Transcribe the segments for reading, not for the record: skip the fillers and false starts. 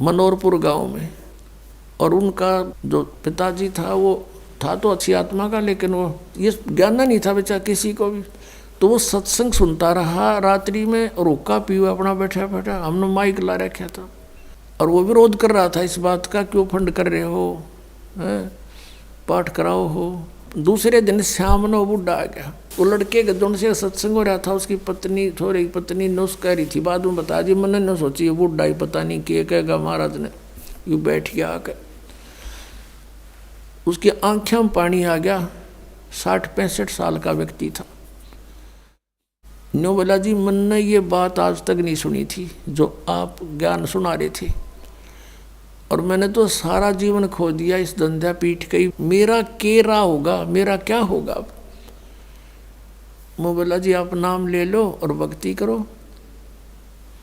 मनोरपुर गांव में। और उनका जो पिताजी था वो था तो अच्छी आत्मा का, लेकिन वो ये ज्ञान नहीं था बेचा किसी को भी। तो वो सत्संग सुनता रहा रात्रि में, और हुक्का पीवा अपना बैठा बैठा, हमने माइक ला रखा था। और वो विरोध कर रहा था इस बात का, क्यों फंड कर रहे हो, पाठ कराओ हो। दूसरे दिन शाम ने वो बुढ़ा आ गया। वो लड़के के दोनों से सत्संग हो रहा था, उसकी पत्नी थोड़ी पत्नी नुस कह रही थी, बाद में बता दी, मैंने न सोची ये बुढ़ा ही पता नहीं क्या कहेगा महाराज ने। यू बैठ गया आकर, उसकी आंखों में पानी आ गया। 60-65 साल का व्यक्ति था। नो बोला जी मैंने ये बात आज तक नहीं सुनी थी जो आप ज्ञान सुना रहे थे, और मैंने तो सारा जीवन खो दिया इस धंधा पीठ के, मेरा केरा होगा, मेरा क्या होगा अब। मैं बोला जी आप नाम ले लो और भक्ति करो,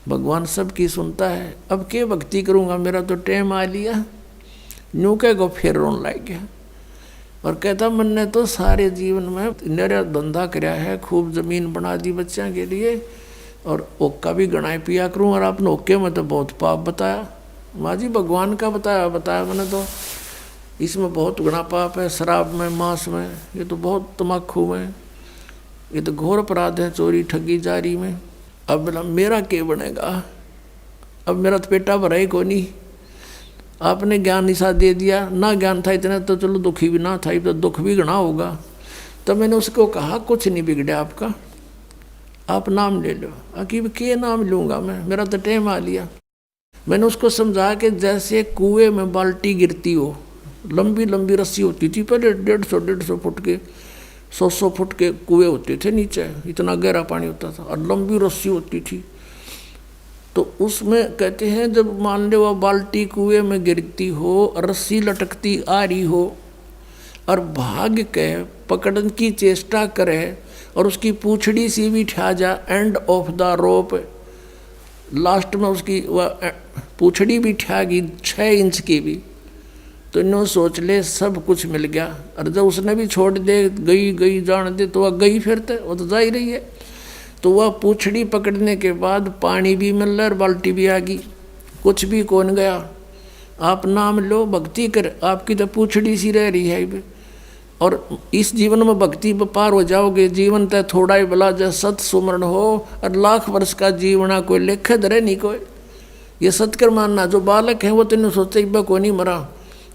भगवान सबकी सुनता है। अब क्या भक्ति करूँगा, मेरा तो टाइम आ लिया। न्यू कह गो फिर रोन लग गया और कहता मैंने तो सारे जीवन में मेरा धंधा कराया है, खूब जमीन बना दी बच्चों के लिए, और ओक्का भी गणाए पिया करूँ, और आपने ओक्के में तो बहुत पाप बताया। माँ जी भगवान का बताया मैंने तो, इसमें बहुत गुना पाप है, शराब में, मांस में, ये तो बहुत तम्बाकू में, ये तो घोर अपराध है, चोरी ठगी जारी में। अब बोला मेरा क्या बनेगा, अब मेरा तो पेटा भरा ही को नहीं। आपने ज्ञान निशा दे दिया, ना ज्ञान था इतना तो चलो दुखी भी ना था, तो दुख भी घना होगा। तो मैंने उसको कहा कुछ नहीं बिगड़ा आपका, आप नाम ले लो। अकीब के नाम लूँगा मैं, मेरा तो टाइम आ लिया। मैंने उसको समझा कि जैसे कुएं में बाल्टी गिरती हो, लंबी लंबी रस्सी होती थी पहले, 150 फुट के, 100 फुट के कुएं होते थे नीचे, इतना गहरा पानी होता था, और लंबी रस्सी होती थी। तो उसमें कहते हैं जब मान लो वह बाल्टी कुएं में गिरती हो, रस्सी लटकती आ रही हो, और भाग के पकड़ने की चेष्टा करे, और उसकी पूंछड़ी सी भी ठा जा end of the rope, last में उसकी वह पूंछड़ी भी ठा गई 6 इंच की भी, तो इन्हों सोच ले सब कुछ मिल गया। और जब उसने भी छोड़ दे, गई जान दे, तो वह गई फिरते, वो तो जा ही रही है। तो वह पूंछड़ी पकड़ने के बाद पानी भी मिल रहा और बाल्टी भी आ गई, कुछ भी कौन गया। आप नाम लो, भक्ति कर, आपकी तो पूंछड़ी सी रह रही है। और इस जीवन में भक्ति पर पार हो जाओगे। जीवन तो थोड़ा ही भला जब सत सुमरण हो, और लाख वर्ष का जीवना कोई लेख धरे नहीं कोई। ये सत्कर मानना, जो बालक है वो तो सोचते इब्बा को नहीं मरा,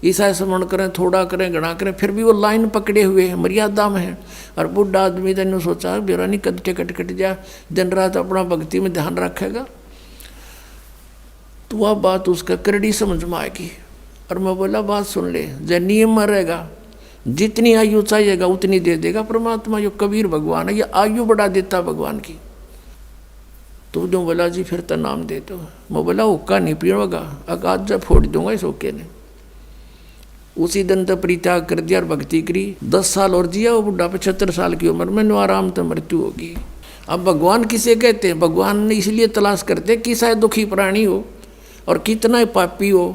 ईसा स्मरण करें, थोड़ा करें, घना करें, फिर भी वो लाइन पकड़े हुए हैं, मर्यादा में है। और बुढ़ा आदमी तो सोचा बेरा नहीं कद कट जा, दिन रात अपना भक्ति में ध्यान रखेगा, तो वह बात उसका करड़ी समझ में आएगी। और मैं बोला बात सुन ले, जब नियम में रहेगा, जितनी आयु चाहिएगा उतनी दे देगा परमात्मा। यो कबीर भगवान है, ये आयु बढ़ा देता भगवान की। तो जो बोला जी फिर तो नाम दे दो। मैं बोला हुक्का नहीं पीऊंगा, आज जब फोड़ दूंगा इस हुक्के ने। उसी दिन तो परित्याग कर दिया और भक्ति करी। 10 साल और जिया वो बुढ़ा, 75 साल की उम्र में, नो आराम तो मृत्यु होगी। अब भगवान किसे कहते हैं? भगवान ने इसलिए तलाश करते कि शायद दुखी प्राणी हो और कितना पापी हो।